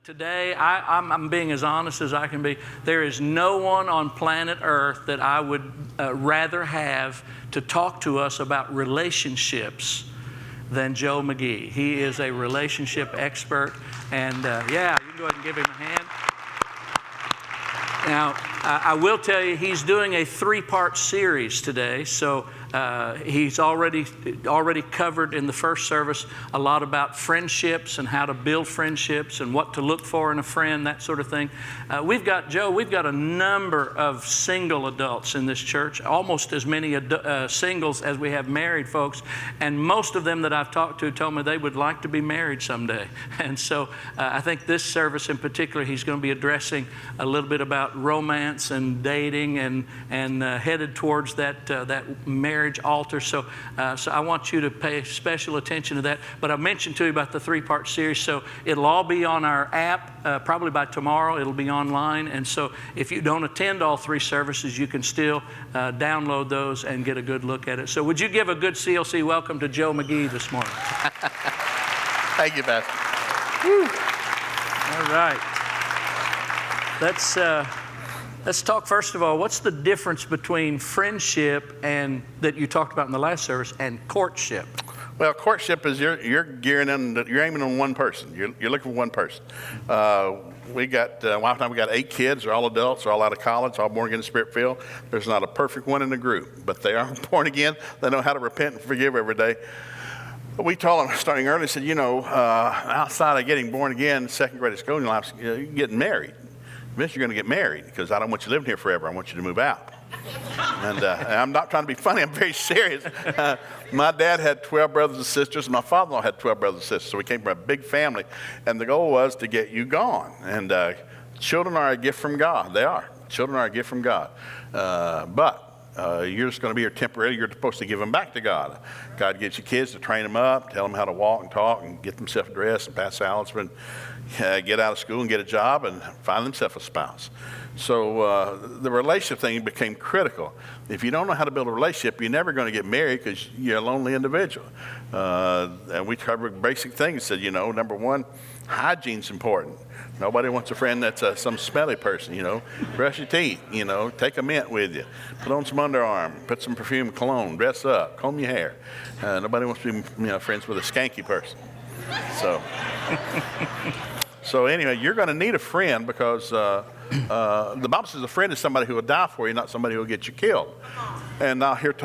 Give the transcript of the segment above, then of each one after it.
Today, I'm being as honest as I can be. There is no one on planet Earth that I would rather have to talk to us about relationships than Joe McGee. He is a relationship expert, and yeah, you can go ahead and give him a hand. Now, I will tell you, he's doing a 3-part series today, so he's already covered in the first service a lot about friendships and how to build friendships and what to look for in a friend, that sort of thing. We've got a number of single adults in this church, almost as many singles as we have married folks, and most of them that I've talked to told me they would like to be married someday. And so I think this service in particular, he's going to be addressing a little bit about romance and dating and headed towards that marriage altar. So I want you to pay special attention to that. But I mentioned to you about the 3-part series, so it'll all be on our app. Probably by tomorrow it'll be online. And so if you don't attend all 3 services, you can still download those and get a good look at it. So would you give a good CLC welcome to Joe McGee this morning? Thank you, Pastor. All right. Let's talk first of all, what's the difference between friendship and that you talked about in the last service and courtship? Well, courtship is you're aiming on one person. You're looking for one person. We got wife and I, we got 8 kids. They're all adults. They're all out of college. All born again, Spirit filled. There's not a perfect one in the group, but they are born again. They know how to repent and forgive every day. We told them starting early, said, outside of getting born again, second grade of school in life, you're getting married. Eventually you're going to get married because I don't want you living here forever. I want you to move out. And I'm not trying to be funny. I'm very serious. My dad had 12 brothers and sisters, and my father-in-law had 12 brothers and sisters. So we came from a big family, and the goal was to get you gone. And children are a gift from God. They are. Children are a gift from God. But you're just going to be here temporarily. You're supposed to give them back to God. God gives you kids to train them up, tell them how to walk and talk and get themselves dressed and pass algebra, and get out of school and get a job and find themselves a spouse. So the relationship thing became critical. If you don't know how to build a relationship, you're never going to get married because you're a lonely individual. And we covered basic things. Said, number one, hygiene's important. Nobody wants a friend that's some smelly person, Brush your teeth, take a mint with you. Put on some underarm, put some perfume, cologne, dress up, comb your hair. Nobody wants to be friends with a skanky person. So anyway, you're going to need a friend because the Bible says a friend is somebody who will die for you, not somebody who will get you killed. And I hear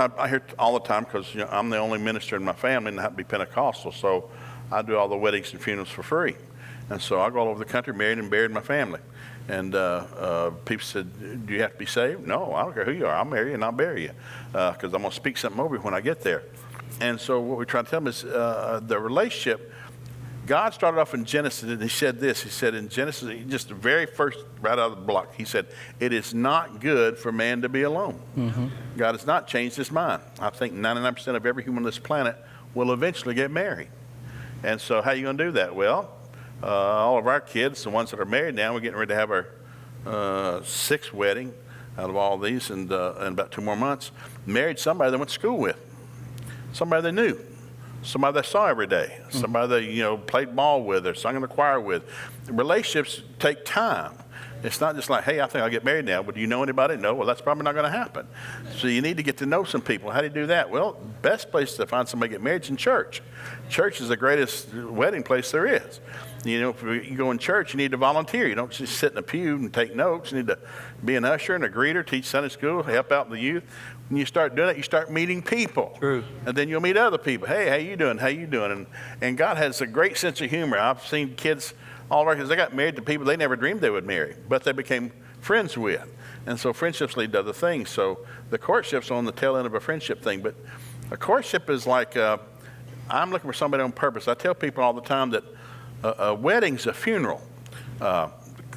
all the time because I'm the only minister in my family and I have to be Pentecostal, so I do all the weddings and funerals for free. And so I go all over the country, married and buried my family. And people said, do you have to be saved? No, I don't care who you are. I'll marry you and I'll bury you because I'm going to speak something over you when I get there. And so what we're trying to tell them is the relationship. God started off in Genesis, and he said this. He said in Genesis, just the very first, right out of the block, he said, it is not good for man to be alone. Mm-hmm. God has not changed his mind. I think 99% of every human on this planet will eventually get married. And so how are you going to do that? Well, all of our kids, the ones that are married now, we're getting ready to have our 6th wedding out of all these in about 2 more months. Married somebody they went to school with, somebody they knew. Somebody they saw every day, somebody they played ball with or sung in the choir with. Relationships take time. It's not just like, hey, I think I'll get married now, but do you know anybody? No, well, that's probably not going to happen. So you need to get to know some people. How do you do that? Well, best place to find somebody to get married is in church. Church is the greatest wedding place there is. If you go in church, you need to volunteer. You don't just sit in a pew and take notes. You need to be an usher and a greeter, teach Sunday school, help out the youth. When you start doing that, you start meeting people. True. And then you'll meet other people. Hey, how you doing? How you doing? And God has a great sense of humor. I've seen kids all over because they got married to people they never dreamed they would marry, but they became friends with. And so friendships lead to other things. So the courtship's on the tail end of a friendship thing. But a courtship is like I'm looking for somebody on purpose. I tell people all the time that a wedding's a funeral.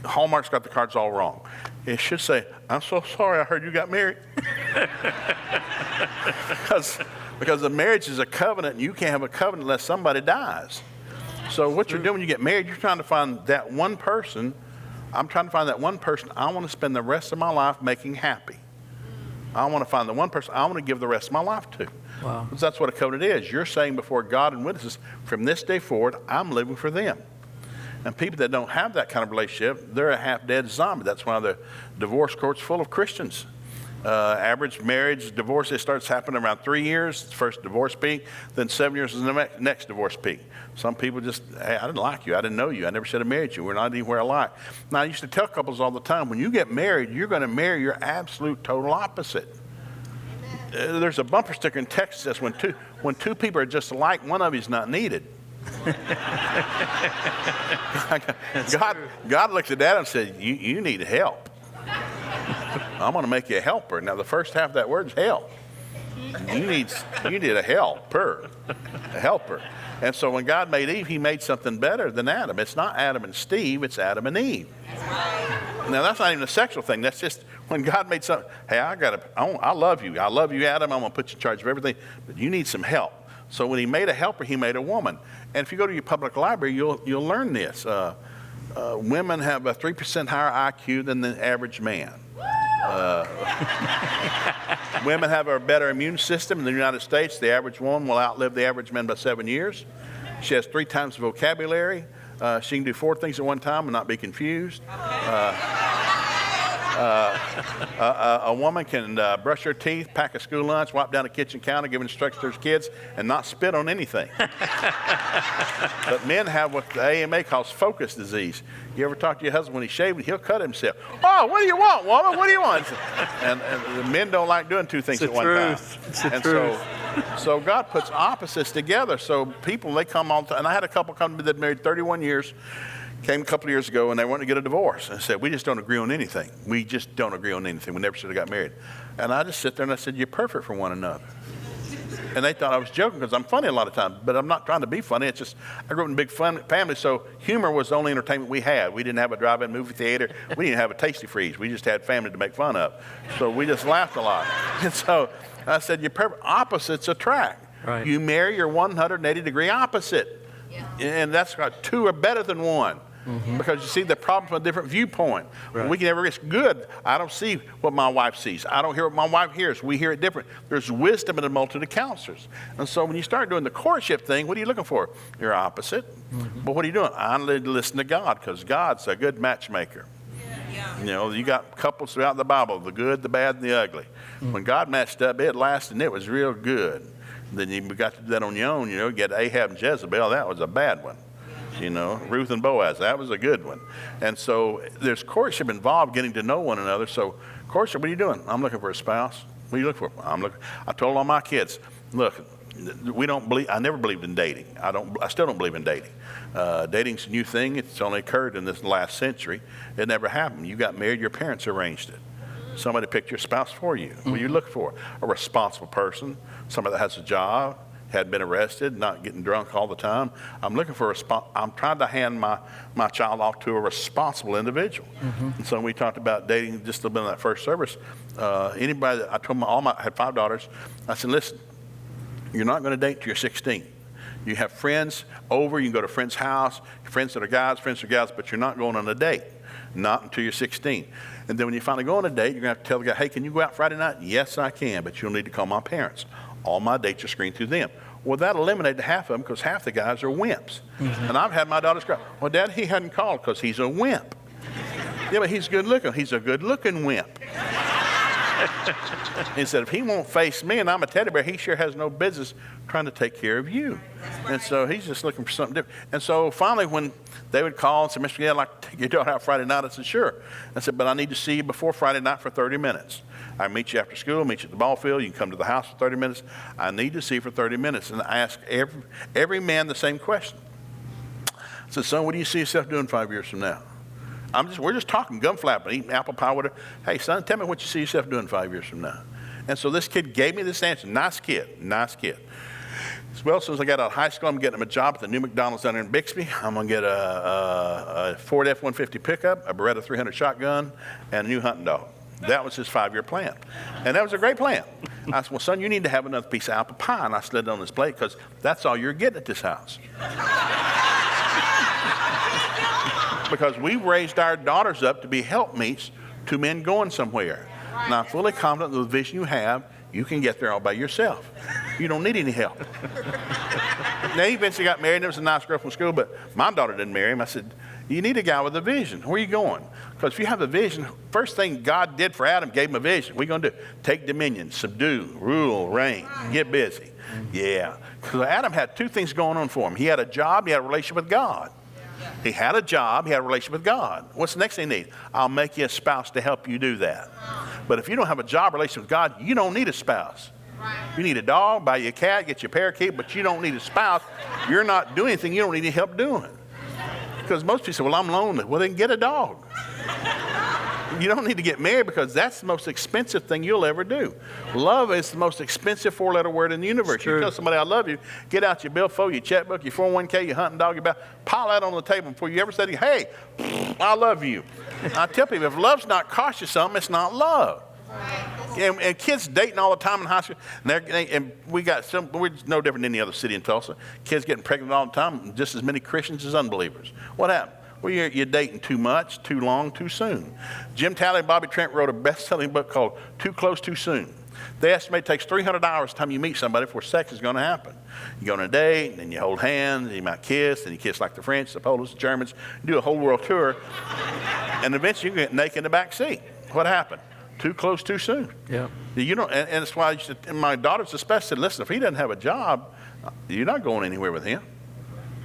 Hallmark's got the cards all wrong. It should say, I'm so sorry I heard you got married. because the marriage is a covenant, and you can't have a covenant unless somebody dies. So what you're doing when you get married, you're trying to find that one person. I'm trying to find that one person I want to spend the rest of my life making happy. I want to find the one person I want to give the rest of my life to. Wow. Because that's what a covenant is. You're saying before God and witnesses, from this day forward, I'm living for them. And people that don't have that kind of relationship, they're a half-dead zombie. That's why the divorce court's full of Christians. Average marriage divorce, it starts happening around 3 years, first divorce peak, then 7 years is the next divorce peak. Some people just, hey, I didn't like you, I didn't know you, I never should have married you, we're not anywhere alike. Now, I used to tell couples all the time, when you get married, you're going to marry your absolute total opposite. There's a bumper sticker in Texas that says, when two people are just alike, one of you is not needed. God looks at that and said, you need help. I'm going to make you a helper. Now, the first half of that word is help. You need a helper. A helper. And so when God made Eve, he made something better than Adam. It's not Adam and Steve, it's Adam and Eve. Now, that's not even a sexual thing. That's just when God made something. Hey, I love you. I love you, Adam. I'm going to put you in charge of everything. But you need some help. So when he made a helper, he made a woman. And if you go to your public library, you'll learn this. Women have a 3% higher IQ than the average man. Women have a better immune system in the United States. The average woman will outlive the average man by 7 years. She has 3 times the vocabulary. She can do 4 things at one time and not be confused. A woman can brush her teeth, pack a school lunch, wipe down the kitchen counter, give instructions to her kids, and not spit on anything. But men have what the AMA calls focus disease. You ever talk to your husband when he's shaving, he'll cut himself. Oh, what do you want, woman? What do you want? And the men don't like doing 2 things at one time. It's the truth. So God puts opposites together. So people, they come all the time. And I had a couple come to me that married 31 years. Came a couple of years ago, and they wanted to get a divorce. I said, we just don't agree on anything. We just don't agree on anything. We never should have got married. And I just sit there and I said, you're perfect for one another. And they thought I was joking because I'm funny a lot of times, but I'm not trying to be funny. It's just I grew up in a big family, so humor was the only entertainment we had. We didn't have a drive-in movie theater. We didn't have a Tasty Freeze. We just had family to make fun of. So we just laughed a lot. And so I said, you're perfect. Opposites attract. Right. You marry your 180-degree opposite. Yeah. And that's got 2 are better than 1. Mm-hmm. Because you see the problem from a different viewpoint. Right. We can never risk good. I don't see what my wife sees. I don't hear what my wife hears. We hear it different. There's wisdom in a multitude of counselors. And so when you start doing the courtship thing, what are you looking for? You're opposite. Mm-hmm. But what are you doing? I need to listen to God because God's a good matchmaker. Yeah. You know, you got couples throughout the Bible, the good, the bad, and the ugly. Mm-hmm. When God matched up, it lasted and it was real good. Then you got to do that on your own. You know, you get Ahab and Jezebel. That was a bad one. You know, Ruth and Boaz, that was a good one. And so there's courtship involved, getting to know one another. So courtship, what are you doing? I'm looking for a spouse. What are you looking for? I told all my kids, look, I never believed in dating. I still don't believe in dating. Dating's a new thing. It's only occurred in this last century. It never happened. You got married, your parents arranged it. Somebody picked your spouse for you. What are you looking for? A responsible person, somebody that has a job, had been arrested, not getting drunk all the time. I'm looking for I'm trying to hand my child off to a responsible individual. Mm-hmm. And so we talked about dating just a little bit in that first service. Anybody that I told I had 5 daughters. I said, listen, you're not going to date till you're 16. You have friends over, you can go to a friend's house, friends that are guys, friends that are gals, but you're not going on a date. Not until you're 16. And then when you finally go on a date, you're going to have to tell the guy, hey, can you go out Friday night? Yes, I can, but you'll need to call my parents. All my dates are screened through them. Well, that eliminated half of them because half the guys are wimps. Mm-hmm. And I've had my daughters cry, well, Dad, he hadn't called because he's a wimp. Yeah, but he's good looking. He's a good looking wimp. He said, if he won't face me and I'm a teddy bear, he sure has no business trying to take care of you. Right. And so he's just looking for something different. And so finally when they would call and say, Mr. I'd like to take your daughter out Friday night, I said, sure. I said, but I need to see you before Friday night for 30 minutes. I meet you after school, meet you at the ball field. You can come to the house for 30 minutes. I need to see you for 30 minutes. And I ask every man the same question. I said, son, what do you see yourself doing 5 years from now? We're just talking, gum flapping, eating apple pie, whatever. Hey, son, tell me what you see yourself doing 5 years from now. And so this kid gave me this answer. Nice kid. Well, as soon as I got out of high school, I'm getting him a job at the new McDonald's down there in Bixby. I'm going to get a Ford F-150 pickup, a Beretta 300 shotgun, and a new hunting dog. That was his 5-year plan. And that was a great plan. I said, well, son, you need to have another piece of apple pie. And I slid it on his plate because that's all you're getting at this house. Because we raised our daughters up to be helpmeets to men going somewhere. And I'm fully confident that the vision you have, you can get there all by yourself. You don't need any help. Now, he eventually got married, and there was a nice girl from school, but my daughter didn't marry him. I said, You need a guy with a vision. Where are you going? Because if you have a vision, first thing God did for Adam, gave him a vision. What are you going to do? Take dominion, subdue, rule, reign, get busy. Yeah. Because Adam had two things going on for him. He had a job, he had a relationship with God. He had a job, he had a relationship with God. What's the next thing you need? I'll make you a spouse to help you do that. But if you don't have a job relationship with God, you don't need a spouse. You need a dog, buy you a cat, get you a parakeet, but you don't need a spouse. You're not doing anything you don't need any help doing. Because most people say, well, I'm lonely. Well, then get a dog. You don't need to get married because that's the most expensive thing you'll ever do. Love is the most expensive four-letter word in the universe. You tell somebody I love you, get out your billfold, your checkbook, your 401k, your hunting dog, your bell, pile that on the table before you ever say, hey, I love you. I tell people, if love's not cost you something, it's not love. And kids dating all the time in high school, and we're no different than any other city in Tulsa. Kids getting pregnant all the time, just as many Christians as unbelievers. What happened? Well, you're dating too much, too long, too soon. Jim Talley and Bobby Trent wrote a best-selling book called Too Close, Too Soon. They estimate it takes 300 hours the time you meet somebody before sex is going to happen. You go on a date, and then you hold hands, and you might kiss, and you kiss like the French, the Polish, the Germans. You do a whole world tour, and eventually you get naked in the back seat. What happened? Too close, too soon. Yeah. You know, and that's why and my daughters especially said, listen, if he doesn't have a job, you're not going anywhere with him.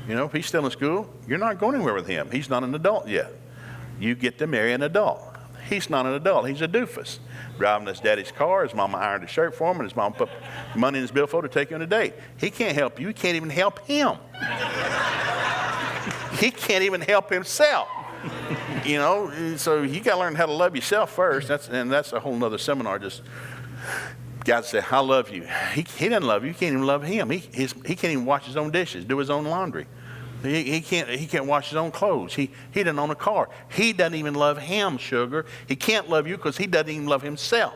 You know, if he's still in school, you're not going anywhere with him. He's not an adult yet. You get to marry an adult. He's not an adult. He's a doofus. Driving his daddy's car, his mama ironed a shirt for him, and his mom put money in his billfold to take you on a date. He can't help you. He can't even help him. He can't even help himself. You know, so you got to learn how to love yourself first. That's a whole nother seminar. Just God said, I love you. He doesn't love you. You can't even love him. He can't even wash his own dishes, do his own laundry. He can't wash his own clothes. He doesn't own a car. He doesn't even love him, sugar. He can't love you because he doesn't even love himself.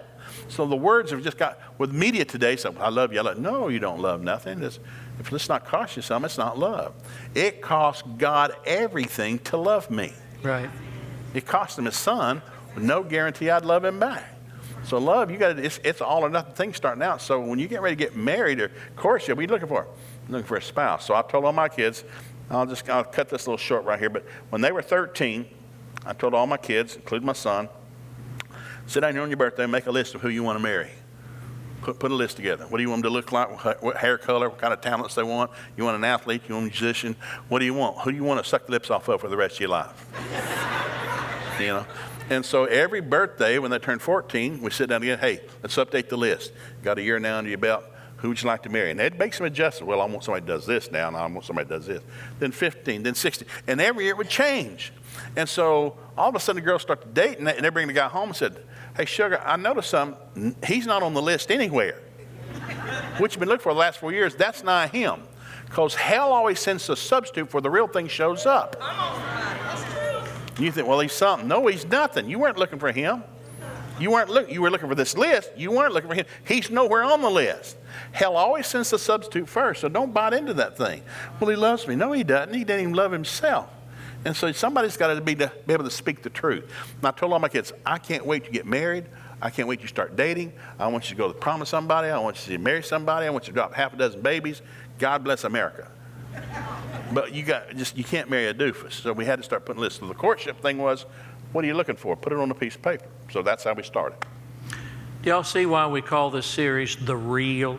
So the words have just got, with media today, so I love you. No, you don't love nothing. If it's not cost you something, it's not love. It cost God everything to love me. Right. It cost him his son with no guarantee I'd love him back. So love, it's all or nothing thing starting out. So when you get ready to get married or course, what are you looking for? I'm looking for a spouse. So I told all my kids, I'll cut this a little short right here, but when they were 13, I told all my kids, including my son, sit down here on your birthday and make a list of who you want to marry. Put a list together. What do you want them to look like? What hair color? What kind of talents they want? You want an athlete? You want a musician? What do you want? Who do you want to suck the lips off of for the rest of your life? You know? And so every birthday when they turn 14, we sit down again, hey, let's update the list. Got a year now under your belt. Who would you like to marry? And they'd make some adjustments. Well, I want somebody that does this now, and I want somebody that does this. Then 15, then 16. And every year it would change. And so all of a sudden the girls start to date, and they bring the guy home and said, hey, sugar, I noticed something. He's not on the list anywhere. What you've been looking for the last 4 years, that's not him. Because hell always sends a substitute before the real thing shows up. You think, well, he's something. No, he's nothing. You weren't looking for him. You were looking for this list. You weren't looking for him. He's nowhere on the list. Hell always sends the substitute first, so don't bite into that thing. Well, he loves me. No, he doesn't. He doesn't even love himself. And so somebody's got to be able to speak the truth. And I told all my kids, I can't wait to get married. I can't wait to start dating. I want you to go to prom with somebody. I want you to marry somebody. I want you to drop half a dozen babies. God bless America. But you can't marry a doofus. So we had to start putting lists. So the courtship thing was, what are you looking for? Put it on a piece of paper. So that's how we started. Do y'all see why we call this series The Real?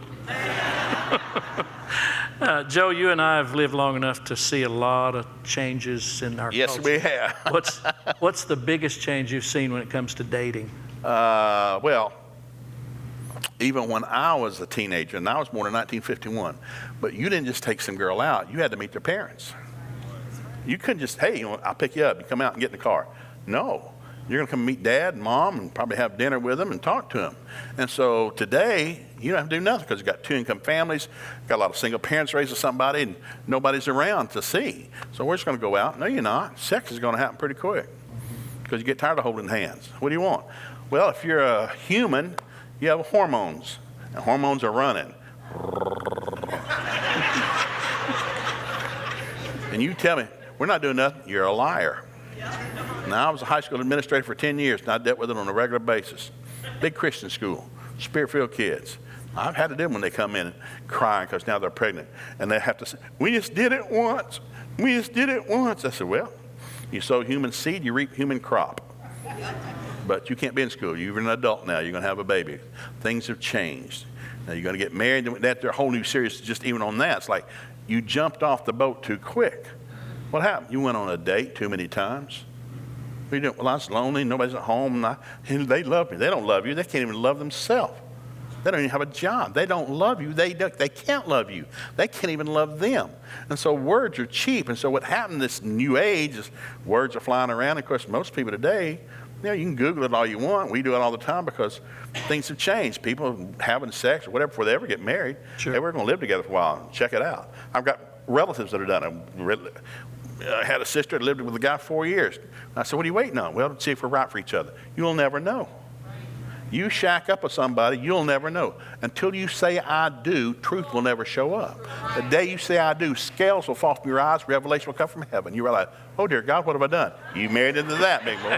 Joe, you and I have lived long enough to see a lot of changes in our culture. Yes, we have. What's the biggest change you've seen when it comes to dating? Well, even when I was a teenager, and I was born in 1951, but you didn't just take some girl out. You had to meet their parents. You couldn't just, hey, I'll pick you up. You come out and get in the car. No. You're going to come meet dad and mom and probably have dinner with them and talk to them. And so today, you don't have to do nothing because you've got two-income families, got a lot of single parents raising somebody, and nobody's around to see. So we're just going to go out. No, you're not. Sex is going to happen pretty quick because you get tired of holding hands. What do you want? Well, if you're a human, you have hormones, and hormones are running. And you tell me, we're not doing nothing, you're a liar. Now, I was a high school administrator for 10 years, and I dealt with it on a regular basis. Big Christian school, spirit-filled kids. I've had to do them when they come in and crying because now they're pregnant. And they have to say, we just did it once. We just did it once. I said, well, You sow human seed, you reap human crop. But you can't be in school. You're an adult now. You're going to have a baby. Things have changed. Now you're going to get married. That's a whole new series just even on that. It's like you jumped off the boat too quick. What happened? You went on a date too many times. You didn't, well, I was lonely. Nobody's at home. And they love me. They don't love you. They can't even love themselves. They don't even have a job. They don't love you. They can't love you. They can't even love them. And so words are cheap. And so what happened this new age is words are flying around. Of course, most people today, you can Google it all you want. We do it all the time because things have changed. People having sex or whatever before they ever get married. Sure. Hey, we're going to live together for a while. Check it out. I've got relatives that have done it. I had a sister that lived with a guy 4 years. I said, what are you waiting on? Well, to see if we're right for each other. You'll never know. You shack up with somebody, you'll never know. Until you say, I do, truth will never show up. The day you say, I do, scales will fall from your eyes, revelation will come from heaven. You realize, oh, dear God, what have I done? You married into that, big boy.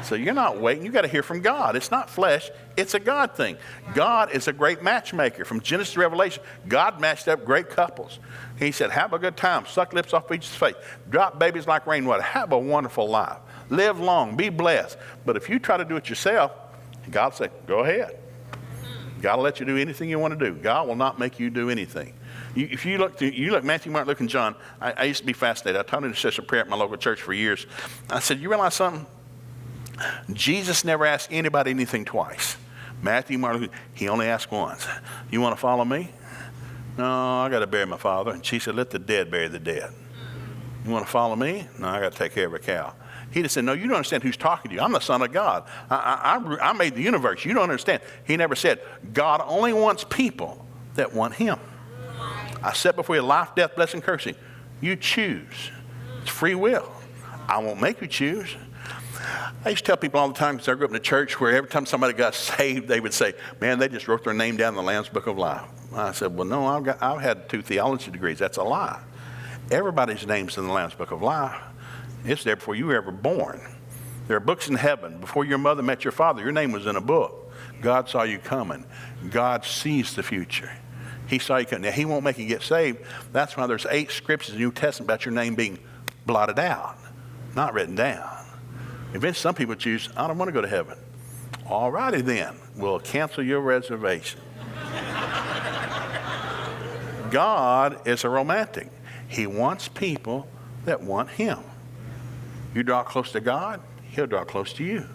So you're not waiting. You got to hear from God. It's not flesh. It's a God thing. God is a great matchmaker. From Genesis to Revelation, God matched up great couples. He said, have a good time. Suck lips off each face. Drop babies like rainwater. Have a wonderful life. Live long. Be blessed. But if you try to do it yourself, God will say, go ahead. God will let you do anything you want to do. God will not make you do anything. If you look Matthew, Mark, Luke, and John, I used to be fascinated. I taught intercessory prayer at my local church for years. I said, you realize something? Jesus never asked anybody anything twice. Matthew, Mark, Luke, he only asked once. You want to follow me? No, I got to bury my father. And she said, let the dead bury the dead. You want to follow me? No, I got to take care of a cow. He just said, no, you don't understand who's talking to you. I'm the Son of God. I made the universe. You don't understand. He never said, God only wants people that want him. I set before you life, death, blessing, cursing. You choose. It's free will. I won't make you choose. I used to tell people all the time, because I grew up in a church where every time somebody got saved, they would say, man, they just wrote their name down in the Lamb's Book of Life. I said, well, no, I've had 2 theology degrees. That's a lie. Everybody's name's in the Lamb's Book of Life. It's there before you were ever born. There are books in heaven. Before your mother met your father, your name was in a book. God saw you coming. God sees the future. He saw you coming. Now, he won't make you get saved. That's why there's 8 scriptures in the New Testament about your name being blotted out, not written down. Eventually, some people choose, I don't want to go to heaven. All righty then. We'll cancel your reservation. God is a romantic. He wants people that want him. You draw close to God, he'll draw close to you.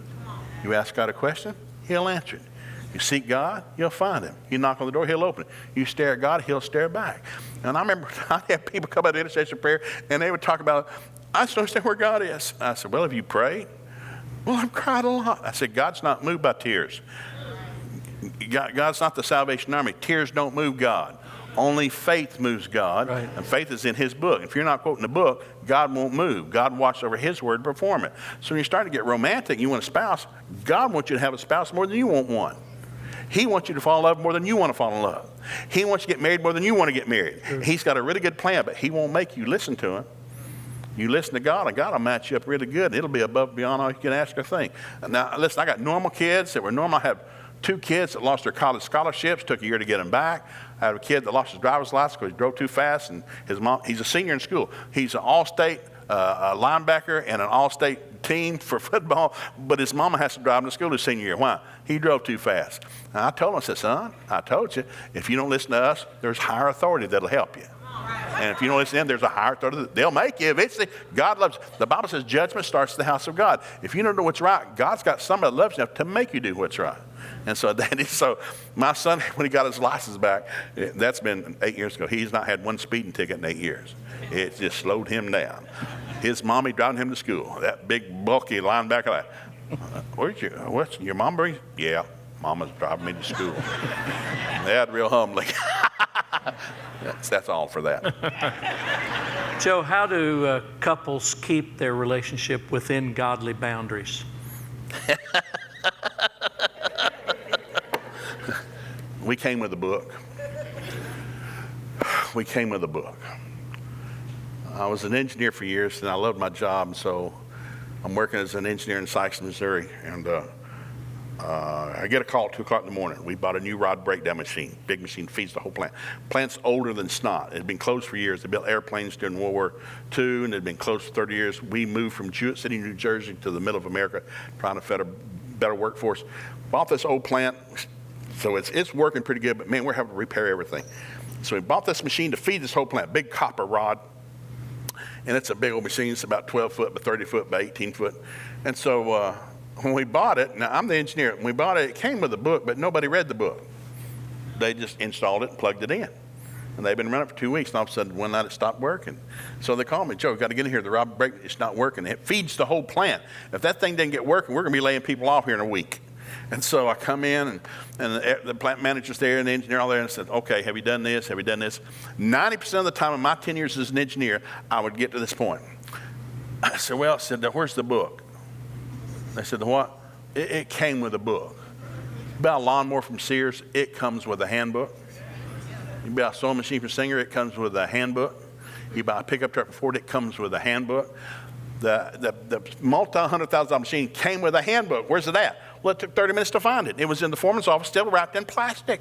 You ask God a question, he'll answer it. You seek God, you'll find him. You knock on the door, he'll open it. You stare at God, he'll stare back. And I remember I had people come out of intercession prayer, and they would talk about, I just don't understand where God is. I said, well, have you prayed? Well, I've cried a lot. I said, God's not moved by tears. God's not the Salvation Army. Tears don't move God. Only faith moves God, right. And faith is in his book. If you're not quoting the book, God won't move. God watches over his word to perform it. So when you start to get romantic, you want a spouse, God wants you to have a spouse more than you want one. He wants you to fall in love more than you want to fall in love. He wants you to get married more than you want to get married. Sure. He's got a really good plan, but he won't make you listen to him. You listen to God, and God will match you up really good. It'll be above and beyond all you can ask or think. Now, listen, I got normal kids that were normal. I have 2 kids that lost their college scholarships, took a year to get them back. I have a kid that lost his driver's license because he drove too fast, and his mom, he's a senior in school. He's an all-state linebacker and an all-state team for football, but his mama has to drive him to school his senior year. Why? He drove too fast. And I told him, I said, son, I told you, if you don't listen to us, there's higher authority that'll help you. And if you don't listen to them, there's a higher authority. They'll make you eventually. God loves you. The Bible says judgment starts at the house of God. If you don't know what's right, God's got somebody that loves you enough to make you do what's right. And so my son, when he got his license back, that's been 8 years ago. He's not had one speeding ticket in 8 years. It just slowed him down. His mommy driving him to school. That big, bulky linebacker. What's your mom bring? Yeah, mama's driving me to school. That's real humbling. That's all for that. Joe, how do couples keep their relationship within godly boundaries? We came with a book. We came with a book. I was an engineer for years, and I loved my job, and so I'm working as an engineer in Sykes, Missouri. And I get a call at 2 o'clock in the morning. We bought a new rod breakdown machine. Big machine, feeds the whole plant. Plant's older than snot. It had been closed for years. They built airplanes during World War II, and it had been closed for 30 years. We moved from Jewett City, New Jersey to the middle of America, trying to fit a better workforce. Bought this old plant, so it's working pretty good, but man, we're having to repair everything. So we bought this machine to feed this whole plant, big copper rod. And it's a big old machine. It's about 12 foot by 30 foot by 18 foot. And so when we bought it, now I'm the engineer. When we bought it, it came with a book, but nobody read the book. They just installed it and plugged it in. And they've been running it for 2 weeks, and all of a sudden one night it stopped working. So they called me, Joe, we've got to get in here. The rod break, it's not working. It feeds the whole plant. If that thing didn't get working, we're going to be laying people off here in a week. And so I come in, and the plant manager's there and the engineer all there, and I said, okay, have you done this? Have you done this? 90% of the time in my 10 years as an engineer, I would get to this point. I said, well, where's the book? They said, what? It came with a book. You buy a lawnmower from Sears, it comes with a handbook. You buy a sewing machine from Singer, it comes with a handbook. You buy a pickup truck from Ford, it comes with a handbook. The multi-$100,000 machine came with a handbook. Where's it at? Well, it took 30 minutes to find it. It was in the foreman's office, still wrapped in plastic.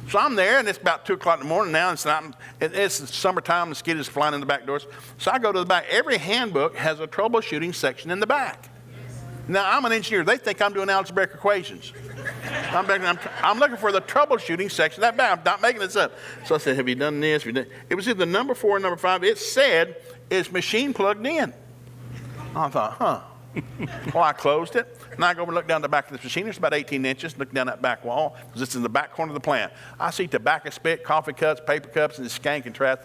So I'm there, and it's about 2 o'clock in the morning now, and it's summertime, mosquitoes flying in the back doors. So I go to the back. Every handbook has a troubleshooting section in the back. Now, I'm an engineer. They think I'm doing algebraic equations. I'm looking for the troubleshooting section of that back. I'm not making this up. So I said, have you done this? It was either number 4 or number 5. It said it's machine plugged in. I thought, Well, I closed it, and I go and look down the back of this machine. It's about 18 inches. Look down that back wall, because it's in the back corner of the plant. I see tobacco spit, coffee cups, paper cups, and skank and trash.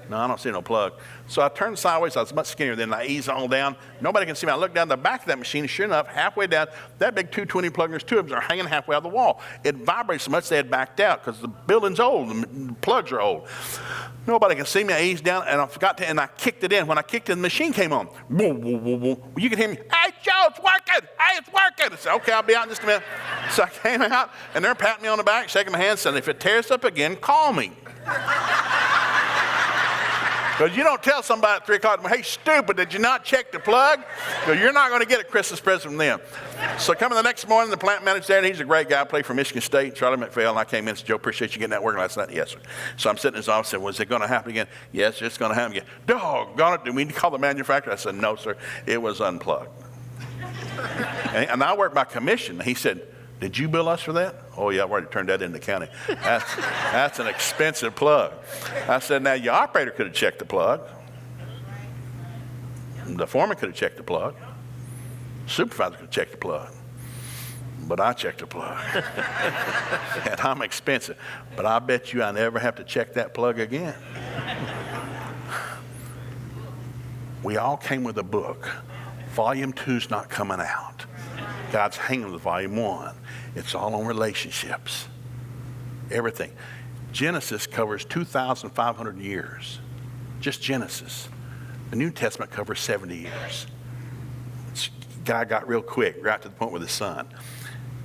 No, I don't see no plug. So I turned sideways. I was much skinnier then. I eased all down. Nobody can see me. I look down the back of that machine, and sure enough, halfway down, that big 220 plug, there's 2 of them are hanging halfway out of the wall. It vibrates so much they had backed out, because the building's old, the plugs are old. Nobody can see me. I eased down, and I forgot to, and I kicked it in. When I kicked it, the machine came on. Boom, boom, boom, boom. You can hear me, hey, Joe, it's working. Hey, it's working. I said, okay, I'll be out in just a minute. So I came out, and they're patting me on the back, shaking my hand, saying, if it tears up again, call me. Because you don't tell somebody at 3 o'clock, hey, stupid, did you not check the plug? Because you're not going to get a Christmas present from them. So coming the next morning, the plant manager there, and he's a great guy, played for Michigan State, Charlie McPhail, and I came in and said, Joe, appreciate you getting that working last night. Yes, sir. So I'm sitting in his office and said, was it going to happen again? Yes, it's going to happen again. Doggone it, do we need to call the manufacturer? I said, no, sir, it was unplugged. And I work by commission. He said, did you bill us for that? Oh, yeah, I've already turned that in the county. That's an expensive plug. I said, now, your operator could have checked the plug. The foreman could have checked the plug. Supervisor could have checked the plug. But I checked the plug. And I'm expensive. But I bet you I never have to check that plug again. We all came with a book. Volume 2's not coming out. God's hanging with volume 1. It's all on relationships. Everything. Genesis covers 2,500 years. Just Genesis. The New Testament covers 70 years. God got real quick, right to the point with his son.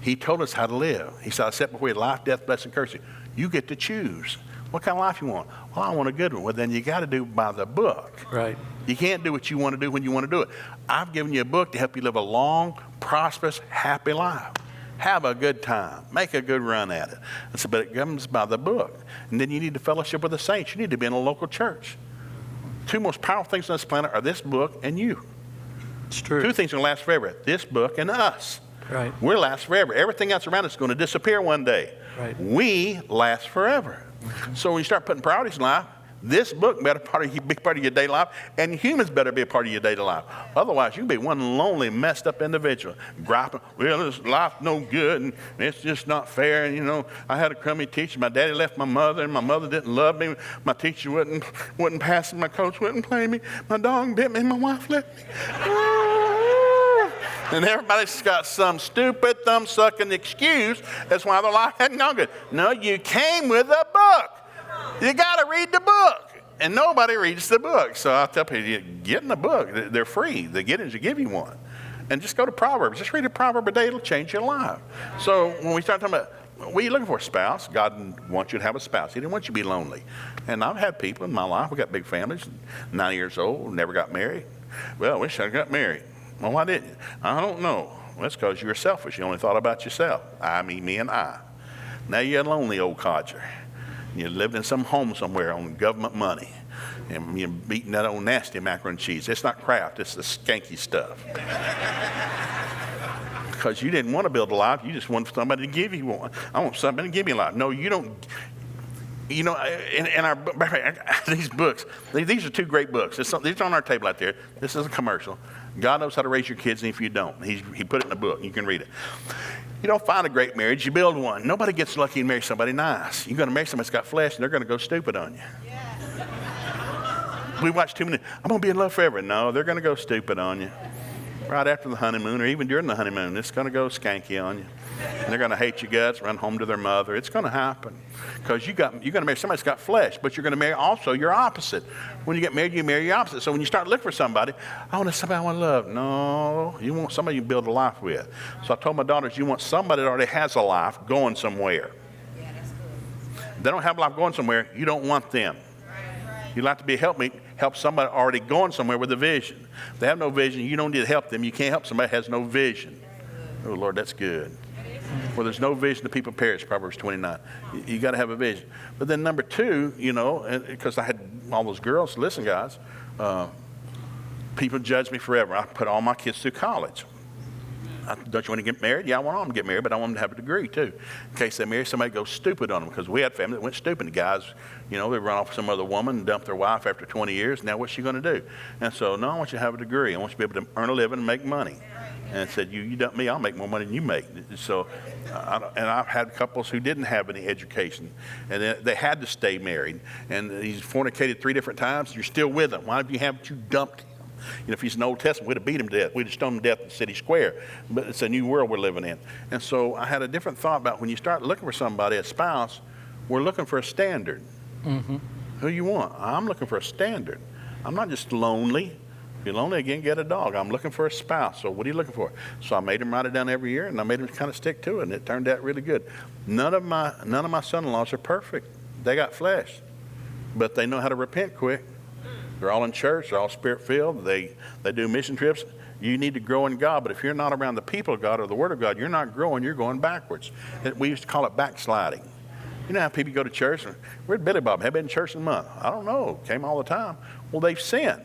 He told us how to live. He said, I set before you life, death, blessing, curse. You get to choose. What kind of life you want? Well, I want a good one. Well, then you got to do by the book. Right. You can't do what you want to do when you want to do it. I've given you a book to help you live a long, prosperous, happy life. Have a good time. Make a good run at it. I said, but it comes by the book. And then you need to fellowship with the saints. You need to be in a local church. 2 most powerful things on this planet are this book and you. It's true. 2 things are going to last forever. This book and us. Right. We'll last forever. Everything else around us is going to disappear one day. Right. We last forever. Mm-hmm. So when you start putting priorities in life, this book better be part of your daily life, and humans better be a part of your daily life. Otherwise, you'll be one lonely, messed up individual, griping, well, this life's no good, and it's just not fair, and, you know, I had a crummy teacher. My daddy left my mother, and my mother didn't love me. My teacher wouldn't pass me. My coach wouldn't play me. My dog bit me, and my wife left me. And everybody's got some stupid, thumb-sucking excuse. That's why their life hadn't gone good. No, you came with a book. You got to read the book. And nobody reads the book. So I tell people, get in the book. They're free. The Gideons will give you one. And just go to Proverbs. Just read a proverb a day. It'll change your life. So when we start talking about, what are you looking for? A spouse. God wants you to have a spouse. He didn't want you to be lonely. And I've had people in my life. We got big families. 90 years old. Never got married. Well, I wish I got married. Well, why didn't you? I don't know. Well, that's because you were selfish. You only thought about yourself. I mean, me and I. Now you're a lonely old codger. You lived in some home somewhere on government money. And you're eating that old nasty macaroni and cheese. It's not Kraft. It's the skanky stuff. Because you didn't want to build a life. You just want somebody to give you one. I want somebody to give me a life. No, you don't. You know, in our these books, these are two great books. These are on our table out there. This is a commercial. God knows how to raise your kids, and if you don't, he put it in a book. You can read it. You don't find a great marriage, you build one. Nobody gets lucky and marry somebody nice. You're going to marry somebody that's got flesh, and they're going to go stupid on you. Yeah. We watch too many. I'm going to be in love forever. No, they're going to go stupid on you. Right after the honeymoon, or even during the honeymoon, it's going to go skanky on you. And they're going to hate your guts, run home to their mother. It's going to happen. Because you're going to marry somebody that's got flesh, but you're going to marry also your opposite. When you get married, you marry your opposite. So when you start looking for somebody, I want somebody I want to love. No, you want somebody you can build a life with. So I told my daughters, you want somebody that already has a life going somewhere. Yeah, that's good. If they don't have a life going somewhere, you don't want them. Right. You'd like to be a helpmeet. Help somebody already going somewhere with a vision. If they have no vision, you don't need to help them. You can't help somebody who has no vision. Oh, Lord, that's good. Where there's no vision, the people perish, Proverbs 29. You got to have a vision. But then number two, you know, because I had all those girls, listen, guys, people judge me forever. I put all my kids through college. Don't you want to get married? Yeah, I want them to get married, but I want them to have a degree too. In case they marry somebody, goes stupid on them. Because we had family that went stupid. The guys, you know, they run off with some other woman and dump their wife after 20 years. Now what's she going to do? And so, no, I want you to have a degree. I want you to be able to earn a living and make money. And I said, you dump me, I'll make more money than you make. So, and I've had couples who didn't have any education, and they had to stay married. And he's fornicated 3 different times. You're still with him. Why haven't you dumped him? You know, if he's in the Old Testament, we'd have beat him to death. We'd have stoned him to death in the city square. But it's a new world we're living in. And so I had a different thought about when you start looking for somebody, a spouse, we're looking for a standard. Mm-hmm. Who you want? I'm looking for a standard. I'm not just lonely. If you're lonely, again, get a dog. I'm looking for a spouse. So what are you looking for? So I made him write it down every year, and I made him kind of stick to it, and it turned out really good. None of my son-in-laws are perfect. They got flesh, but they know how to repent quick. They're all in church. They're all spirit-filled. They do mission trips. You need to grow in God, but if you're not around the people of God or the Word of God, you're not growing. You're going backwards. We used to call it backsliding. You know how people go to church? And, where'd Billy Bob? Haven't been in church in a month. I don't know. Came all the time. Well, they've sinned.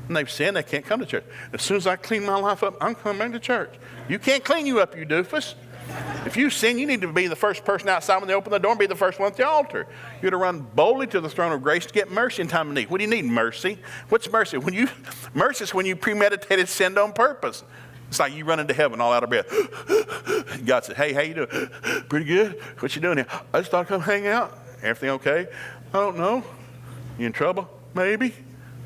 And they've sinned. They can't come to church. As soon as I clean my life up, I'm coming to church. You can't clean you up, you doofus. If you sin, you need to be the first person outside when they open the door and be the first one at the altar. You're to run boldly to the throne of grace to get mercy in time of need. What do you need? Mercy. What's mercy? Mercy is when you premeditated sin on purpose. It's like you run into heaven all out of breath. God said, hey, how you doing? Pretty good. What you doing here? I just thought I'd come hang out. Everything okay? I don't know. You in trouble? Maybe.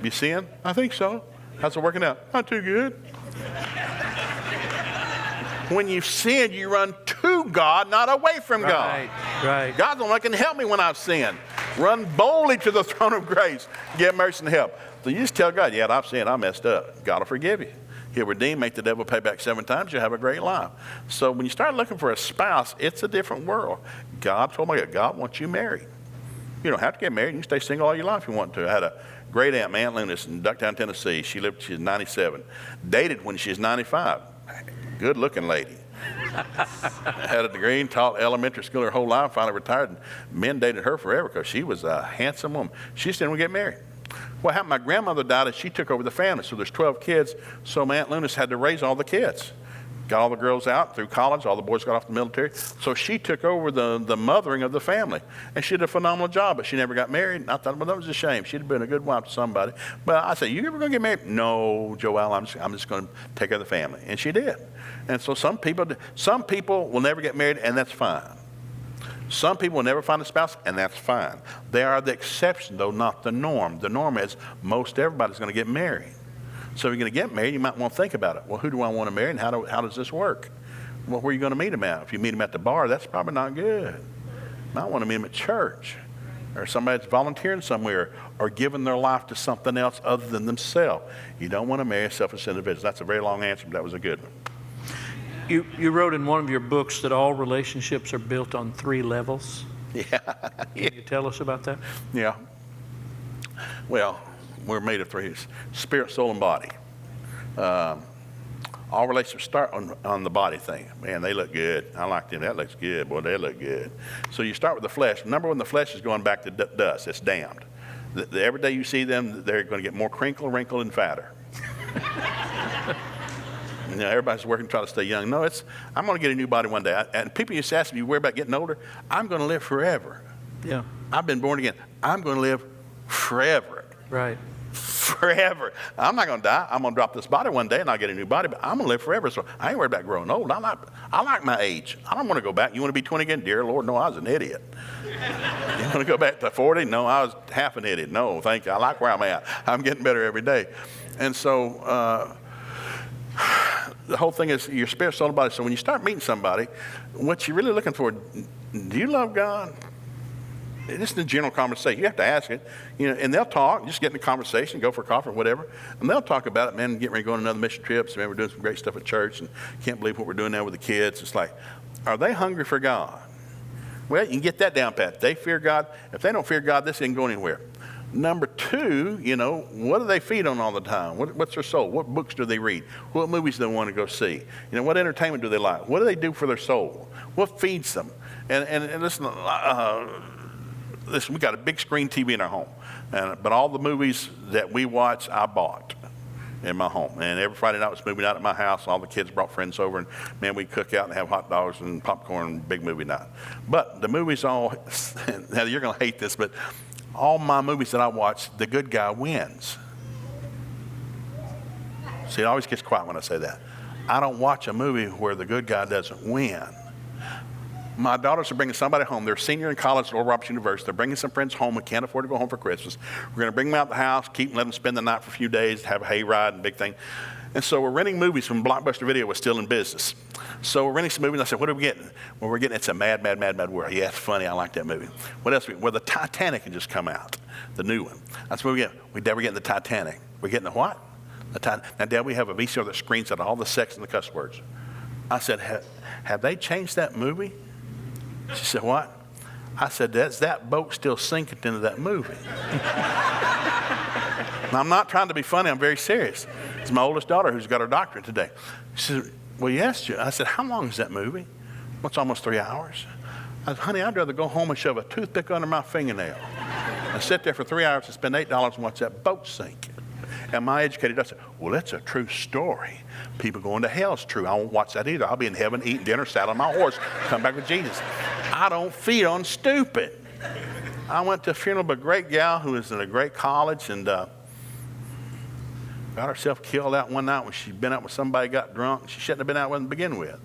You sin? I think so. How's it working out? Not too good. When you sin, you run to God, not away from God. Right. God's the one that can help me when I've sinned. Run boldly to the throne of grace. Get mercy and help. So you just tell God, yeah, I've sinned. I messed up. God will forgive you. He'll redeem, make the devil pay back 7 times. You'll have a great life. So when you start looking for a spouse, it's a different world. God told me, God wants you married. You don't have to get married. You can stay single all your life if you want to. I had a great aunt, my Aunt Lunas, in Ducktown, Tennessee. She's 97. Dated when she was 95. Good-looking lady. Had a degree and taught elementary school her whole life, finally retired. And men dated her forever because she was a handsome woman. She just didn't get married. What happened, my grandmother died and she took over the family. So there's 12 kids. So my Aunt Lunas had to raise all the kids. Got all the girls out through college. All the boys got off the military. So she took over the mothering of the family. And she did a phenomenal job, but she never got married. And I thought, well, that was a shame. She'd have been a good wife to somebody. But I said, you ever going to get married? No, Joelle, I'm just going to take care of the family. And she did. And so some people will never get married, and that's fine. Some people will never find a spouse, and that's fine. They are the exception, though, not the norm. The norm is most everybody's going to get married. So if you're going to get married, you might want to think about it. Well, who do I want to marry, and how does this work? Well, where are you going to meet them at? If you meet them at the bar, that's probably not good. You might want to meet them at church, or somebody that's volunteering somewhere, or giving their life to something else other than themselves. You don't want to marry a selfish individual. That's a very long answer, but that was a good one. You wrote in one of your books that all relationships are built on 3 levels. Yeah. Can you tell us about that? Yeah. Well, we're made of 3: spirit, soul, and body. all relationships start on the body thing. Man, they look good. I like them. That looks good. Boy, they look good. So you start with the flesh. Number one, the flesh is going back to dust. It's damned. Every day you see them, they're going to get more crinkle, wrinkle, and fatter. Everybody's working to try to stay young. No, I'm going to get a new body one day. And people used to ask me, you worry about getting older? I'm going to live forever. Yeah. I've been born again. I'm going to live forever. Right. Forever. I'm not going to die. I'm going to drop this body one day and I'll get a new body, but I'm going to live forever. So I ain't worried about growing old. I like my age. I don't want to go back. You want to be 20 again? Dear Lord, no, I was an idiot. You want to go back to 40? No, I was half an idiot. No, thank you. I like where I'm at. I'm getting better every day. And so the whole thing is your spirit, soul, and body. So when you start meeting somebody, what you're really looking for, do you love God? This is a general conversation. You have to ask it, and they'll talk. Just get in the conversation, go for coffee or whatever, and they'll talk about it. Man, getting ready to go on another mission trip. So, man, we're doing some great stuff at church, and can't believe what we're doing now with the kids. It's like, are they hungry for God? Well, you can get that down pat. They fear God. If they don't fear God, this ain't going anywhere. Number two, what do they feed on all the time? What's their soul? What books do they read? What movies do they want to go see? What entertainment do they like? What do they do for their soul? What feeds them? And listen, we got a big screen TV in our home, but all the movies that we watch, I bought in my home. And every Friday night was movie night at my house. All the kids brought friends over, and man, we'd cook out and have hot dogs and popcorn, big movie night. But the movies all, now you're going to hate this, but all my movies that I watch, the good guy wins. See, it always gets quiet when I say that. I don't watch a movie where the good guy doesn't win. My daughters are bringing somebody home. They're a senior in college at Oral Roberts University. They're bringing some friends home who can't afford to go home for Christmas. We're going to bring them out the house, let them spend the night for a few days, have a hayride and big thing. And so we're renting movies from Blockbuster Video was still in business. So we're renting some movies, and I said, what are we getting? Well, we're getting It's a Mad, Mad, Mad, Mad World. Yeah, it's funny. I like that movie. What else? Well, the Titanic had just come out, the new one. That's what we get. Dad, we're getting the Titanic. We're getting the what? Now, Dad, we have a VCR that screens out all the sex and the cuss words. I said, have they changed that movie? She said, what? I said, that boat still sinking into that movie. Now, I'm not trying to be funny. I'm very serious. It's my oldest daughter who's got her doctorate today. She said, well, yes. I said, how long is that movie? Well, it's almost 3 hours. I said, honey, I'd rather go home and shove a toothpick under my fingernail and sit there for 3 hours and spend $8 and watch that boat sink. And my educated daughter said, well, that's a true story. People going to hell is true. I won't watch that either. I'll be in heaven eating dinner, sat on my horse, come back with Jesus. I don't feed on stupid. I went to a funeral of a great gal who was in a great college and got herself killed out one night when she'd been out with somebody, got drunk. She shouldn't have been out with them to begin with.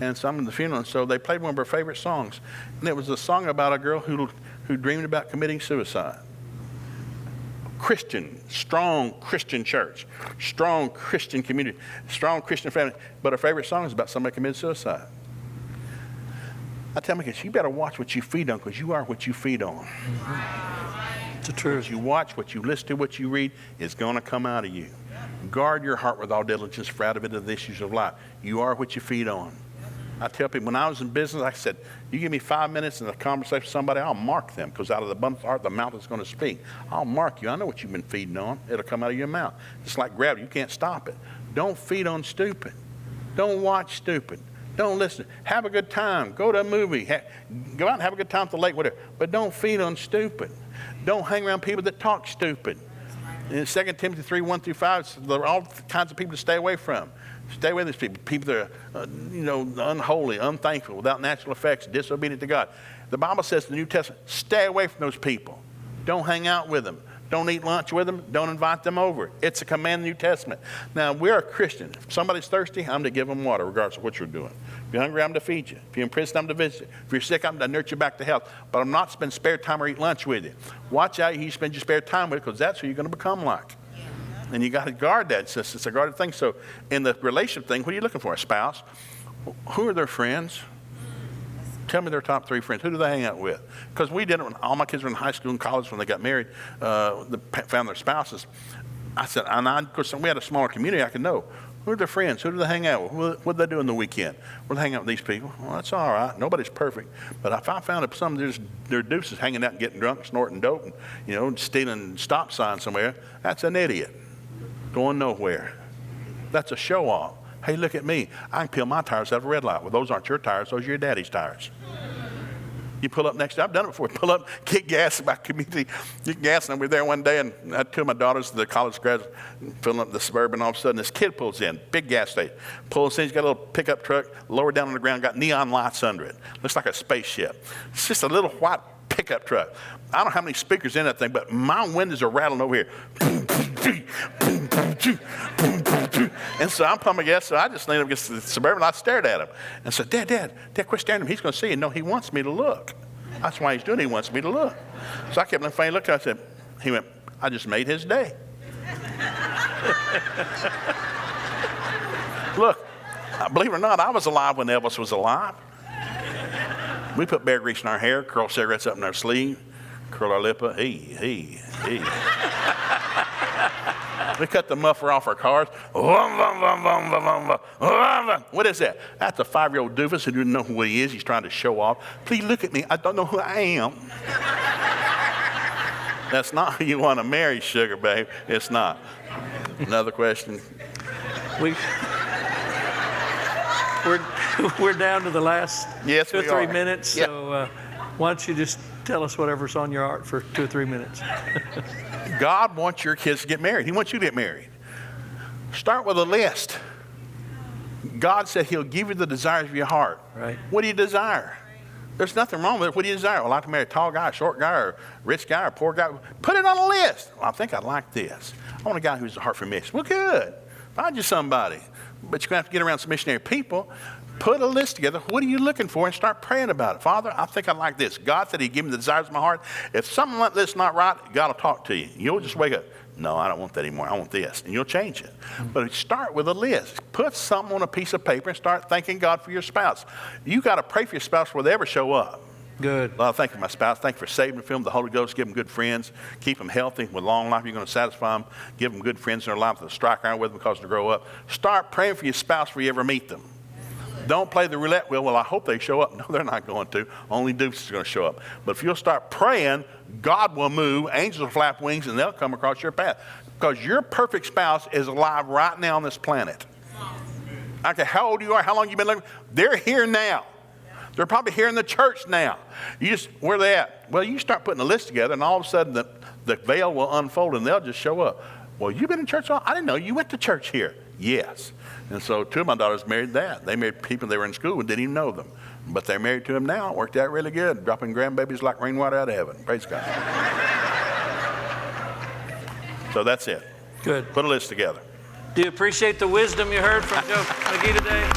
And so I'm in the funeral, and so they played one of her favorite songs. And it was a song about a girl who dreamed about committing suicide. Christian, strong Christian church, strong Christian community, strong Christian family. But her favorite song is about somebody committing suicide. I tell my kids, you better watch what you feed on because you are what you feed on. Mm-hmm. It's the truth. What you watch, what you listen to, what you read is going to come out of you. Guard your heart with all diligence, for out of it are the issues of life. You are what you feed on. I tell people, when I was in business, I said, you give me 5 minutes in a conversation with somebody, I'll mark them, because out of the abundance of the heart, the mouth is going to speak. I'll mark you. I know what you've been feeding on. It'll come out of your mouth. It's like gravity. You can't stop it. Don't feed on stupid. Don't watch stupid. Don't listen. Have a good time. Go to a movie. Go out and have a good time at the lake, whatever. But don't feed on stupid. Don't hang around people that talk stupid. In 2 Timothy 3, 1 through 5, there are all kinds of people to stay away from. Stay away from these people. People that are, unholy, unthankful, without natural effects, disobedient to God. The Bible says in the New Testament, stay away from those people. Don't hang out with them. Don't eat lunch with them. Don't invite them over. It's a command in the New Testament. Now, we're a Christian. If somebody's thirsty, I'm to give them water, regardless of what you're doing. If you're hungry, I'm to feed you. If you're in prison, I'm to visit you. If you're sick, I'm to nurture you back to health. But I'm not to spend spare time or eat lunch with you. Watch out who you spend your spare time with, because that's who you're going to become like. And you got to guard that. It's a guarded thing. So in the relationship thing, what are you looking for? A spouse? Who are their friends? Tell me their top 3 friends. Who do they hang out with? Because we did it when all my kids were in high school and college when they got married, found their spouses. I said, of course, we had a smaller community, I could know. Who are their friends? Who do they hang out with? What do they do on the weekend? Well, they hang out with these people. Well, that's all right. Nobody's perfect. But if I found some of their deuces hanging out and getting drunk, snorting dope, and stealing stop signs somewhere, that's an idiot. Going nowhere. That's a show-off. Hey, look at me. I can peel my tires out of a red light. Well, those aren't your tires. Those are your daddy's tires. You pull up next to, I've done it before. Pull up, get gas in my community, get gas. And we were there one day, and I had two of my daughters, the college grads, filling up the Suburban. All of a sudden, this kid pulls in, big gas station. Pulls in, he's got a little pickup truck, lower down on the ground, got neon lights under it. Looks like a spaceship. It's just a little white pickup truck. I don't know how many speakers in that thing, but my windows are rattling over here. And so I'm pumping gas, so I just leaned up against the Suburban. I stared at him and said, Dad, quit staring at him. He's going to see you. No, he wants me to look. That's why he's doing it. He wants me to look. So I kept looking funny, looked at him. He went, I just made his day. Look, believe it or not, I was alive when Elvis was alive. We put bear grease in our hair, curl cigarettes up in our sleeve, curl our lip up. Hey. We cut the muffler off our cars. What is that? That's a 5-year-old doofus who doesn't know who he is. He's trying to show off. Please look at me. I don't know who I am. That's not who you want to marry, sugar babe. It's not. Another question? We're down to the last 2 or 3 minutes. Yep. So why don't you just tell us whatever's on your heart for 2 or 3 minutes. God wants your kids to get married. He wants you to get married. Start with a list. God said he'll give you the desires of your heart. Right. What do you desire? There's nothing wrong with it. What do you desire? Well, I'd like to marry a tall guy, a short guy, or a rich guy, or a poor guy. Put it on a list. Well, I think I'd like this. I want a guy who's a heart for mission. Well, good. Find you somebody. But you're going to have to get around some missionary people. Put a list together. What are you looking for? And start praying about it. Father, I think I'd like this. God said he'd give me the desires of my heart. If something like this is not right, God will talk to you. You'll just wake up. No, I don't want that anymore. I want this. And you'll change it. But start with a list. Put something on a piece of paper and start thanking God for your spouse. You got to pray for your spouse before they ever show up. Good. Lord, thank you for my spouse. Thank you for saving them, the Holy Ghost. Give them good friends. Keep them healthy with long life. You're going to satisfy them. Give them good friends in their life. They'll strike iron with them because they grow up. Start praying for your spouse before you ever meet them. Don't play the roulette wheel. Well, I hope they show up. No, they're not going to. Only doofus are going to show up. But if you'll start praying, God will move. Angels will flap wings, and they'll come across your path. Because your perfect spouse is alive right now on this planet. I don't care how old you are, how long you've been living. They're here now. They're probably here in the church now. Where are they at? Well, you start putting a list together, and all of a sudden the veil will unfold, and they'll just show up. Well, you've been in church all? I didn't know you went to church here. Yes. And so 2 of my daughters married that. They married people they were in school and didn't even know them. But they're married to them now. It worked out really good. Dropping grandbabies like rainwater out of heaven. Praise God. So that's it. Good. Put a list together. Do you appreciate the wisdom you heard from Joe McGee today?